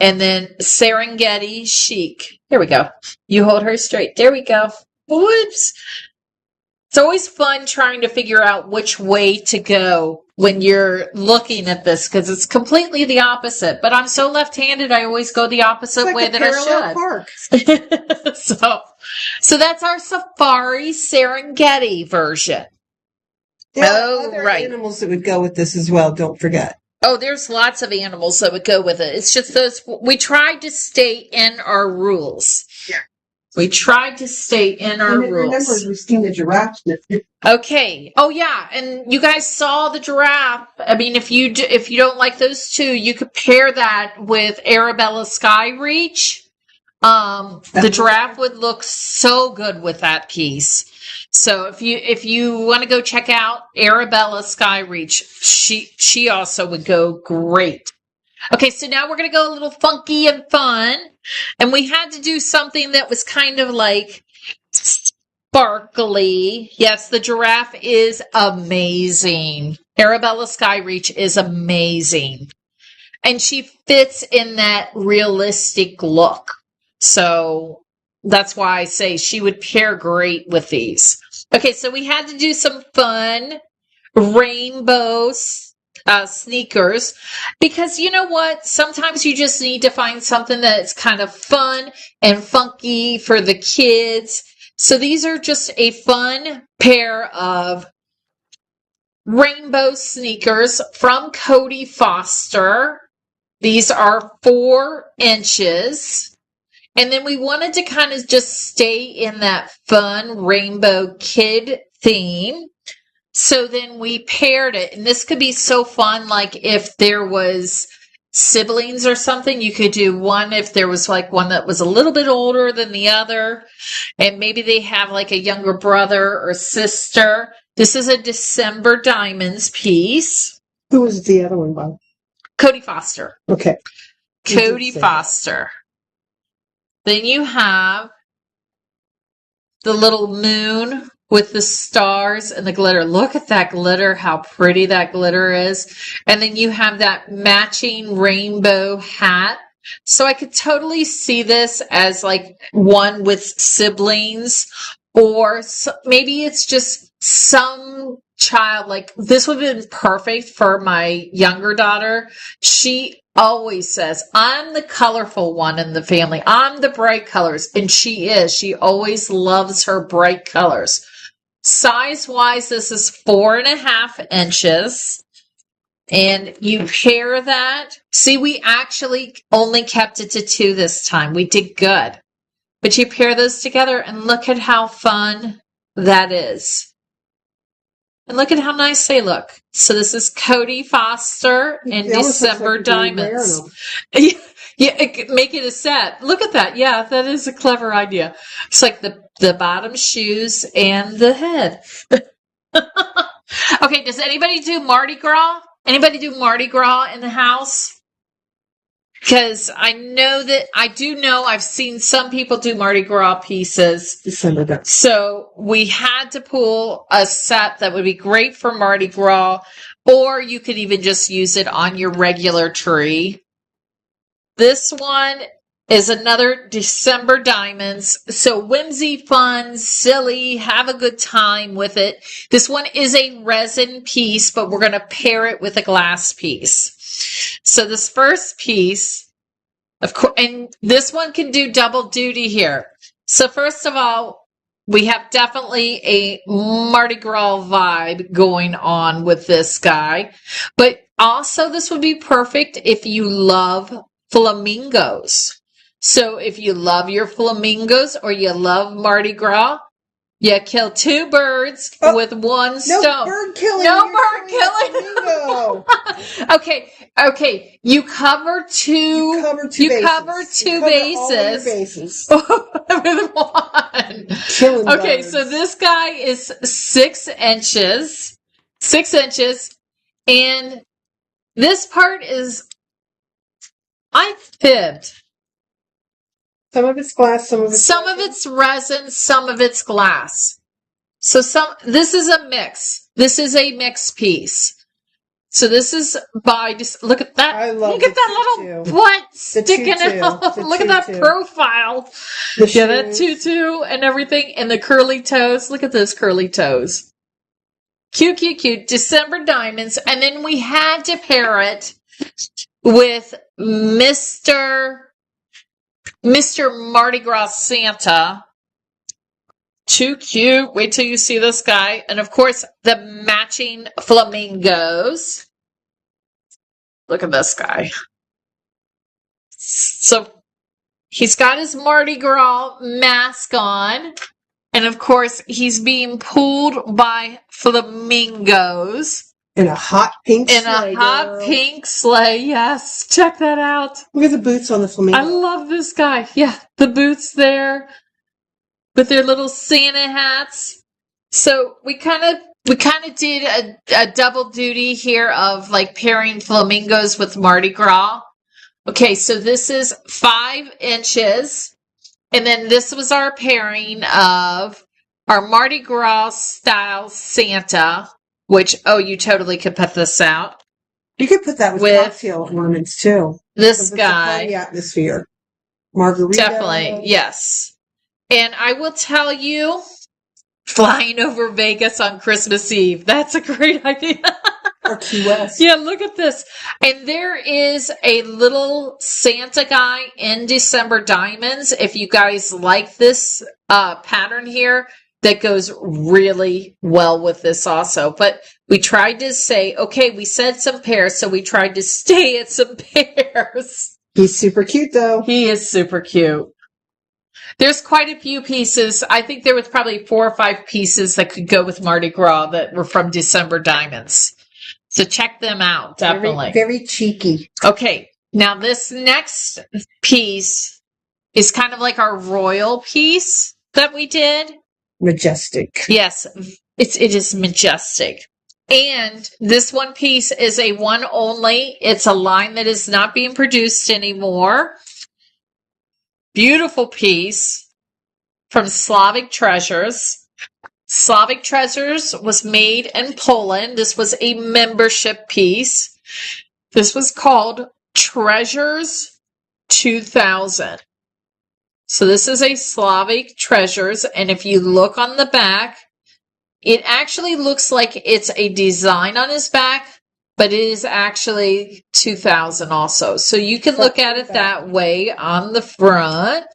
and then Serengeti Chic. There we go. You hold her straight. There we go. Whoops. It's always fun trying to figure out which way to go when you're looking at this, because it's completely the opposite. But I'm so left-handed, I always go the opposite way that I should. So that's our Safari Serengeti version. There are other animals that would go with this as well, don't forget. Oh, there's lots of animals that would go with it. It's just those, we tried to stay in our rules. Yeah. We tried to stay in our rules. Remember, we've seen the giraffe. Okay. Oh, yeah. And you guys saw the giraffe. I mean, if you don't like those two, you could pair that with Arabella Skyreach. The giraffe would look so good with that piece. So if you want to go check out Arabella Skyreach, she also would go great. Okay, so now we're going to go a little funky and fun. And we had to do something that was kind of like sparkly. Yes, the giraffe is amazing. Arabella Skyreach is amazing. And she fits in that realistic look. So that's why I say she would pair great with these. Okay, so we had to do some fun rainbow sneakers, because you know what? Sometimes you just need to find something that's kind of fun and funky for the kids. So these are just a fun pair of rainbow sneakers from Cody Foster. These are 4 inches. And then we wanted to kind of just stay in that fun rainbow kid theme. So then we paired it, and this could be so fun, like if there was siblings or something, you could do one if there was like one that was a little bit older than the other, and maybe they have like a younger brother or sister. This is a December Diamonds piece. Who was the other one, Bob? Cody Foster. Okay. Cody Foster. Then you have the little moon with the stars and the glitter. Look at that glitter, how pretty that glitter is. And then you have that matching rainbow hat. So I could totally see this as like one with siblings, or maybe it's just some child. Like this would have been perfect for my younger daughter. She always says, I'm the colorful one in the family. I'm the bright colors. And she is. She always loves her bright colors. Size-wise, this is 4.5 inches. And you pair that. See, we actually only kept it to 2 this time. We did good. But you pair those together and look at how fun that is. And look at how nice they look. So this is Cody Foster in December Diamonds. Yeah, make it a set. Look at that. Yeah, that is a clever idea. It's like the bottom shoes and the head. Okay, does anybody do Mardi Gras? Anybody do Mardi Gras in the house? Because I do know I've seen some people do Mardi Gras pieces. So we had to pull a set that would be great for Mardi Gras, or you could even just use it on your regular tree. This one is another December Diamonds. So whimsy, fun, silly, have a good time with it. This one is a resin piece, but we're going to pair it with a glass piece. So this first piece, of course, and this one can do double duty here. So first of all, we have definitely a Mardi Gras vibe going on with this guy. But also this would be perfect if you love flamingos. So if you love your flamingos or you love Mardi Gras, you kill two birds with one stone. No bird killing. No bird killing. Okay. You cover two. You cover two bases. With one. Killing okay, birds. so this guy is 6 inches. 6 inches. And this part is, I fibbed. Some of it's glass, some of it's resin, some of it's glass. So this is a mix. This is a mixed piece. So this is look at that. I love look at that little butt sticking out. Look at that profile. That tutu and everything. And the curly toes. Look at those curly toes. Cute. December diamonds. And then we had to pair it with Mr. Mardi Gras Santa. Too cute. Wait till you see this guy. And of course, the matching flamingos. Look at this guy. So he's got his Mardi Gras mask on. And of course, he's being pulled by flamingos. In a hot pink sleigh. In a hot pink sleigh, yes. Check that out. Look at the boots on the flamingo. I love this guy. Yeah, the boots there with their little Santa hats. So we kind of did a double duty here of like pairing flamingos with Mardi Gras. Okay, so this is 5 inches. And then this was our pairing of our Mardi Gras style Santa. Which, you totally could put this out. You could put that with cocktail ornaments, too. This guy. The atmosphere. Margarita. Definitely, yes. And I will tell you, flying over Vegas on Christmas Eve. That's a great idea. Or Key West. Yeah, look at this. And there is a little Santa guy in December Diamonds. If you guys like this pattern here, that goes really well with this also. But we tried to say, okay, we said some pairs, so we tried to stay at some pairs. He's super cute, though. He is super cute. There's quite a few pieces. I think there was probably 4 or 5 pieces that could go with Mardi Gras that were from December Diamonds. So check them out, definitely. Very, very cheeky. Okay, now this next piece is kind of like our royal piece that we did. Majestic. Yes, it is majestic. And this one piece is a one only. It's a line that is not being produced anymore. Beautiful piece from Slavic Treasures. Slavic Treasures was made in Poland. This was a membership piece. This was called Treasures 2000. So this is a Slavic Treasures, and if you look on the back, it actually looks like it's a design on his back, but it is actually 2000 also. So you can look at it that way on the front.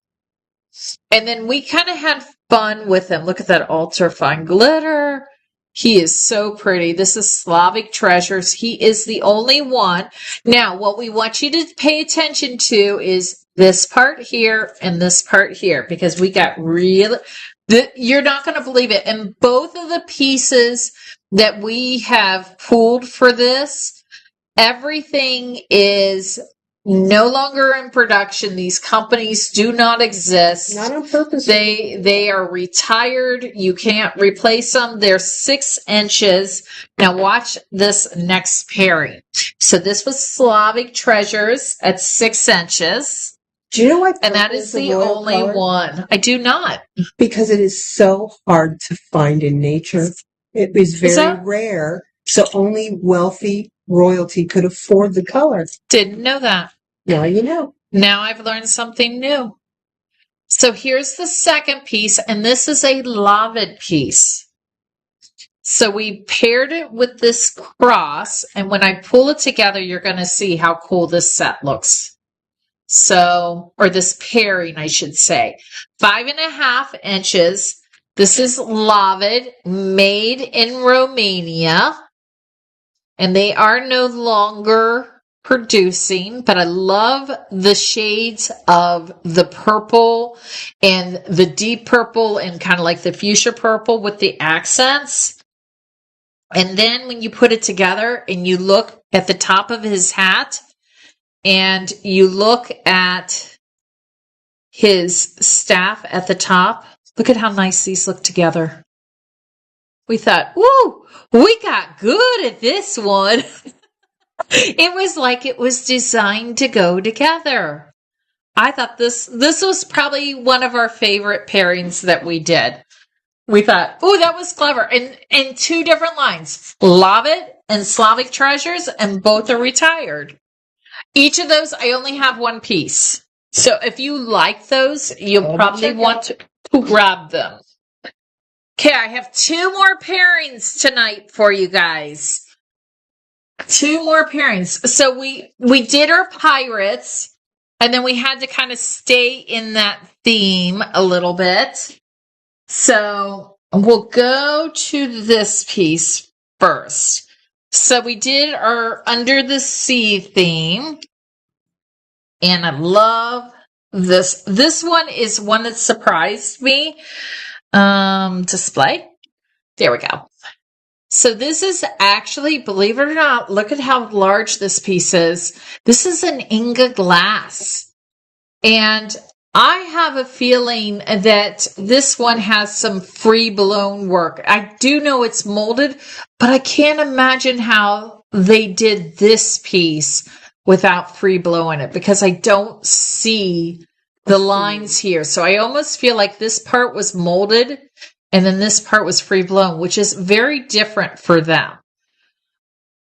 And then we kind of had fun with him. Look at that ultra fine glitter. He is so pretty. This is Slavic Treasures. He is the only one. Now, what we want you to pay attention to is this part here and this part here, because we got you're not going to believe it. And both of the pieces that we have pulled for this, everything is no longer in production. These companies do not exist. Not on purpose. They are retired. You can't replace them. They're 6 inches. Now watch this next pairing. So this was Slavic Treasures at 6 inches. Do you know why? And that is the only one. I do not. Because it is so hard to find in nature. It is very rare. So only wealthy royalty could afford the color. Didn't know that. Now you know. Now I've learned something new. So here's the second piece, and this is a lavid piece. So we paired it with this cross, and when I pull it together, you're going to see how cool this set looks. So, or this pairing, I should say. 5.5 inches. This is Lavid, made in Romania. And they are no longer producing, but I love the shades of the purple and the deep purple and kind of like the fuchsia purple with the accents. And then when you put it together and you look at the top of his hat and you look at his staff at the top, look at how nice these look together. We thought, woo, we got good at this one. It was like it was designed to go together. I thought this was probably one of our favorite pairings that we did. We thought, oh, that was clever. And two different lines, Lavid and Slavic Treasures, and both are retired. Each of those, I only have one piece. So if you like those, you'll probably want to grab them. Okay, I have two more pairings tonight for you guys. Two more pairings. So we did our pirates, and then we had to kind of stay in that theme a little bit. So we'll go to this piece first. So we did our Under the Sea theme, and I love this. This one is one that surprised me. Display. There we go. So this is actually, believe it or not, look at how large this piece is. This is an Inga glass. And I have a feeling that this one has some free blown work. I do know it's molded, but I can't imagine how they did this piece without free blowing it, because I don't see the lines here. So I almost feel like this part was molded and then this part was free blown, which is very different for them.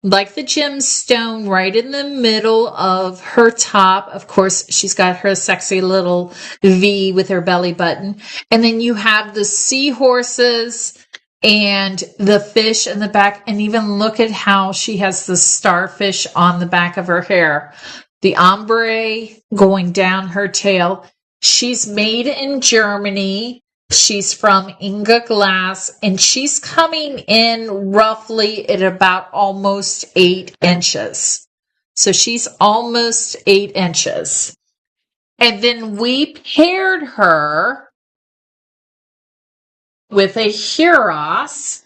Like the gemstone right in the middle of her top. Of course, she's got her sexy little V with her belly button. And then you have the seahorses and the fish in the back. And even look at how she has the starfish on the back of her hair. The ombre going down her tail. She's made in Germany. She's from Inga Glass, and she's coming in roughly at about almost 8 inches. So she's almost 8 inches. And then we paired her with a Huros.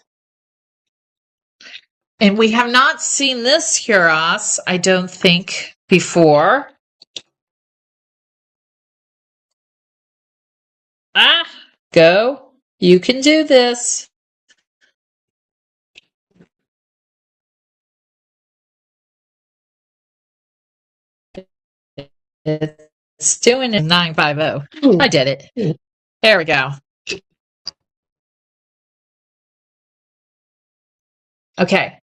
And we have not seen this Huros, I don't think, before. Go. You can do this. It's doing it 950. I did it. There we go. Okay.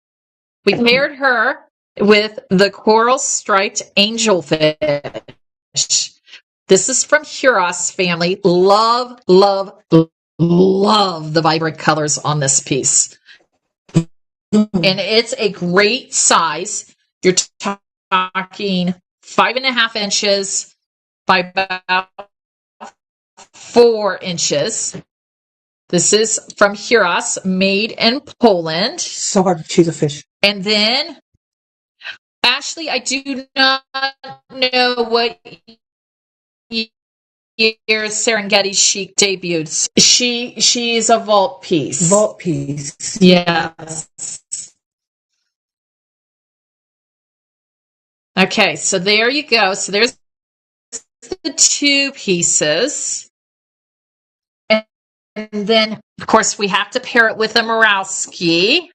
We paired her with the coral striped angelfish. This is from Huros family. Love, love, love the vibrant colors on this piece. And it's a great size. You're talking 5.5 inches by about 4 inches. This is from Huros, made in Poland. So hard to choose a fish. And then, Ashley, I do not know what year Serengeti Chic debuted. She's a vault piece. Vault piece. Yes. Okay, so there you go. So there's the two pieces. And then, of course, we have to pair it with a Murawski.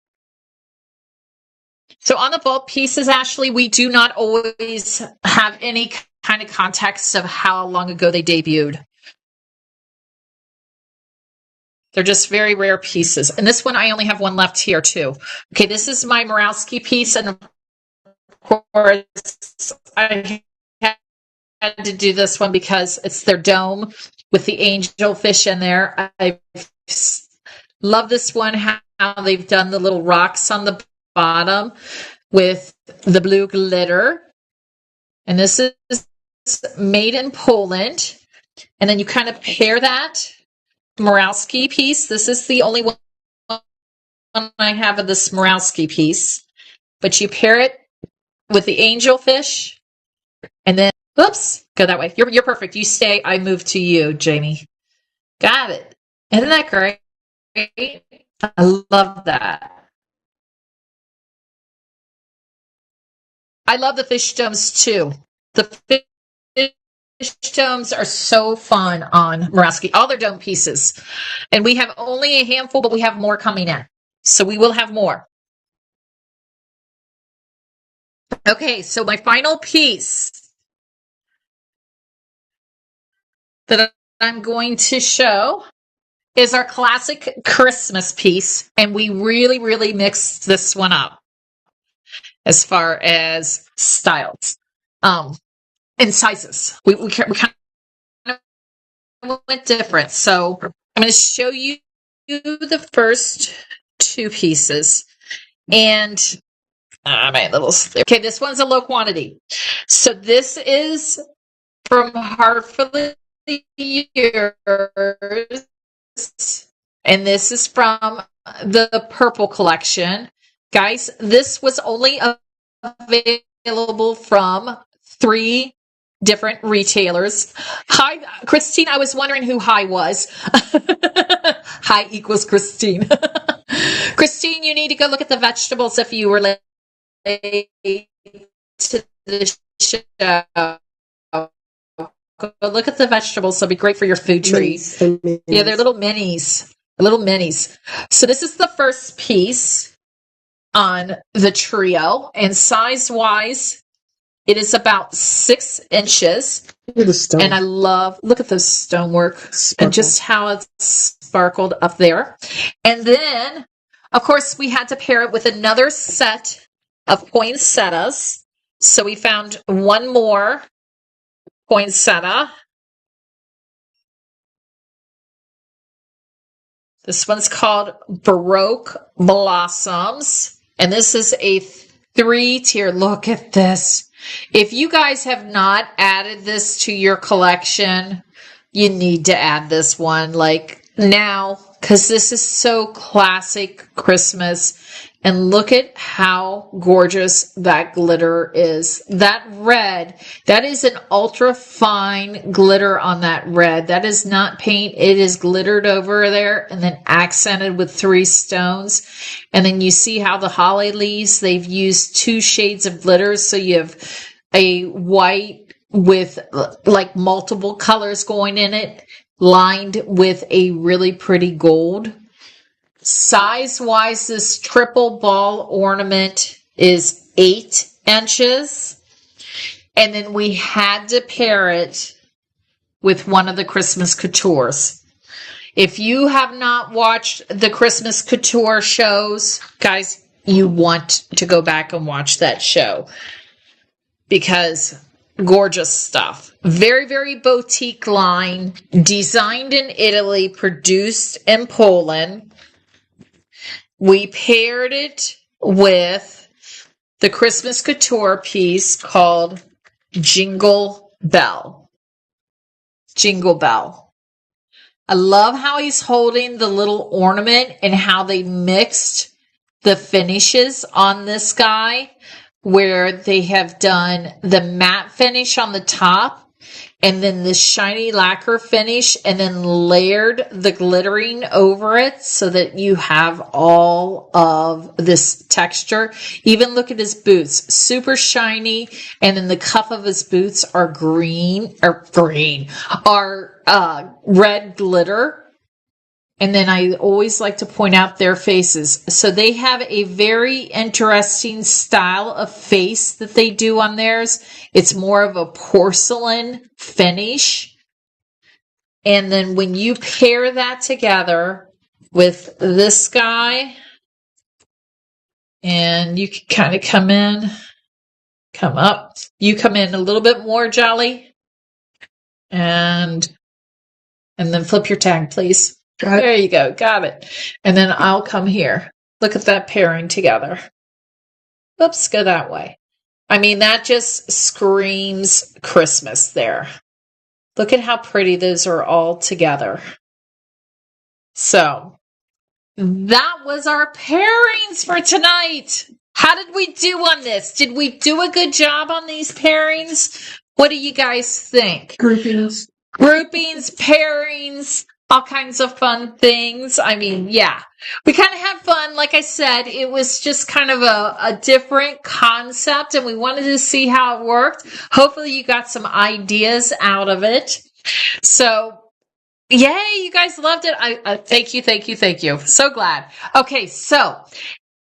So on the vault pieces, Ashley, we do not always have any kind of context of how long ago they debuted. They're just very rare pieces. And this one, I only have one left here, too. Okay, this is my Murawski piece. And of course, I had to do this one because it's their dome with the angelfish in there. I love this one, how they've done the little rocks on the bottom with the blue glitter. And this is made in Poland. And then you kind of pair that Morowski piece. This is the only one I have of this Morowski piece. But you pair it with the angelfish, and then, oops, go that way. You're perfect. You stay. I move to you, Jamie. Got it. Isn't that great? I love that. I love the fish domes too. The fish domes are so fun on Morowski. All their dome pieces. And we have only a handful, but we have more coming in. So we will have more. Okay, so my final piece that I'm going to show is our classic Christmas piece. And we really, really mixed this one up as far as styles and sizes. We kind of went different. So I'm going to show you the first two pieces. And my little, okay, this one's a low quantity. So this is from Heartfully Yours, and this is from the Purple collection. Guys, this was only available from 3 different retailers. Hi, Christine. I was wondering who Hi was. Hi equals Christine. Christine, you need to go look at the vegetables if you were late to the show. Go look at the vegetables. They'll be great for your food tree. Yeah, they're little minis. Little minis. So this is the first piece on the trio. And size-wise, it is about 6 inches. Look at the stone. And I look at the stonework and just how it's sparkled up there. And then, of course, we had to pair it with another set of poinsettias. So we found one more poinsettia. This one's called Baroque Blossoms. And this is a 3-tier. Look at this. If you guys have not added this to your collection, you need to add this one like now, because this is so classic Christmas. And look at how gorgeous that glitter is. That red, that is an ultra fine glitter on that red. That is not paint. It is glittered over there and then accented with 3 stones. And then you see how the holly leaves, they've used 2 shades of glitter. So you have a white with like multiple colors going in it, lined with a really pretty gold. Size-wise, this triple ball ornament is 8 inches. And then we had to pair it with one of the Christmas Coutures. If you have not watched the Christmas Couture shows, guys, you want to go back and watch that show. Because gorgeous stuff. Very, very boutique line. Designed in Italy, produced in Poland. We paired it with the Christmas Couture piece called Jingle Bell. Jingle Bell. I love how he's holding the little ornament and how they mixed the finishes on this guy, where they have done the matte finish on the top and then the shiny lacquer finish and then layered the glittering over it so that you have all of this texture. Even look at his boots, super shiny. And then the cuff of his boots are red glitter. And then I always like to point out their faces. So they have a very interesting style of face that they do on theirs. It's more of a porcelain finish. And then when you pair that together with this guy, and you can kind of come up. You come in a little bit more, Jolly. And then flip your tag, please. There you go. Got it. And then I'll come here. Look at that pairing together. Oops, go that way. I mean, that just screams Christmas there. Look at how pretty those are all together. So that was our pairings for tonight. How did we do on this? Did we do a good job on these pairings? What do you guys think? Groupings, pairings, all kinds of fun things. I mean, yeah, we kind of had fun. Like I said, it was just kind of a different concept, and we wanted to see how it worked. Hopefully you got some ideas out of it. So yay, you guys loved it. I thank you. So glad. Okay, so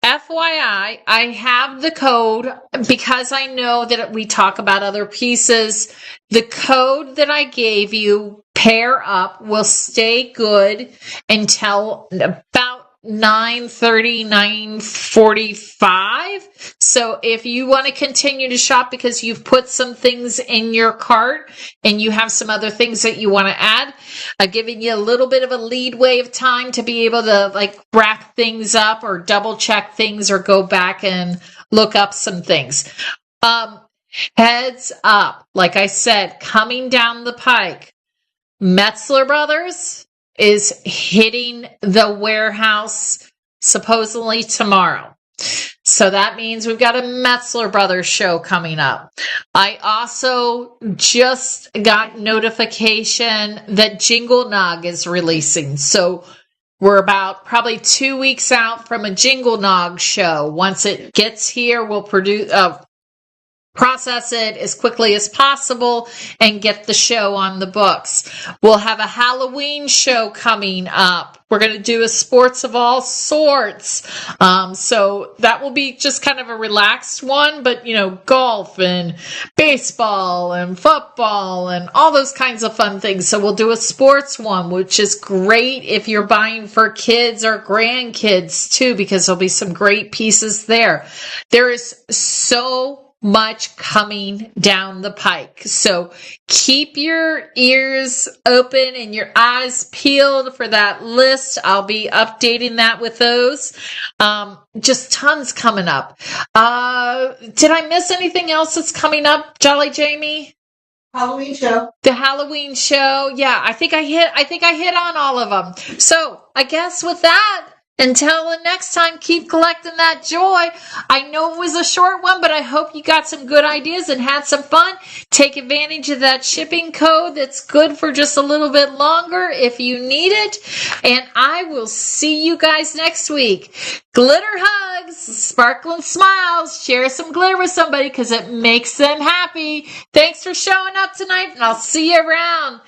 FYI, I have the code because I know that we talk about other pieces. The code that I gave you, pair up, will stay good until about 9:30, 9:45. So if you want to continue to shop because you've put some things in your cart and you have some other things that you want to add, I've given you a little bit of a leadway of time to be able to like rack things up or double check things or go back and look up some things. Heads up, like I said, coming down the pike, Metzler Brothers is hitting the warehouse supposedly tomorrow. So that means we've got a Metzler Brothers show coming up. I also just got notification that Jingle Nog is releasing. So we're about probably 2 weeks out from a Jingle Nog show. Once it gets here, we'll process it as quickly as possible and get the show on the books. We'll have a Halloween show coming up. We're going to do a sports of all sorts. So that will be just kind of a relaxed one, but golf and baseball and football and all those kinds of fun things. So we'll do a sports one, which is great if you're buying for kids or grandkids too, because there'll be some great pieces there. There is so much coming down the pike. So keep your ears open and your eyes peeled for that list. I'll be updating that with those. Just tons coming up. Did I miss anything else that's coming up, Jolly Jamie? Halloween show. The Halloween show. Yeah, I think I hit on all of them. So I guess with that, until the next time, keep collecting that joy. I know it was a short one, but I hope you got some good ideas and had some fun. Take advantage of that shipping code that's good for just a little bit longer if you need it. And I will see you guys next week. Glitter hugs, sparkling smiles, share some glitter with somebody because it makes them happy. Thanks for showing up tonight, and I'll see you around.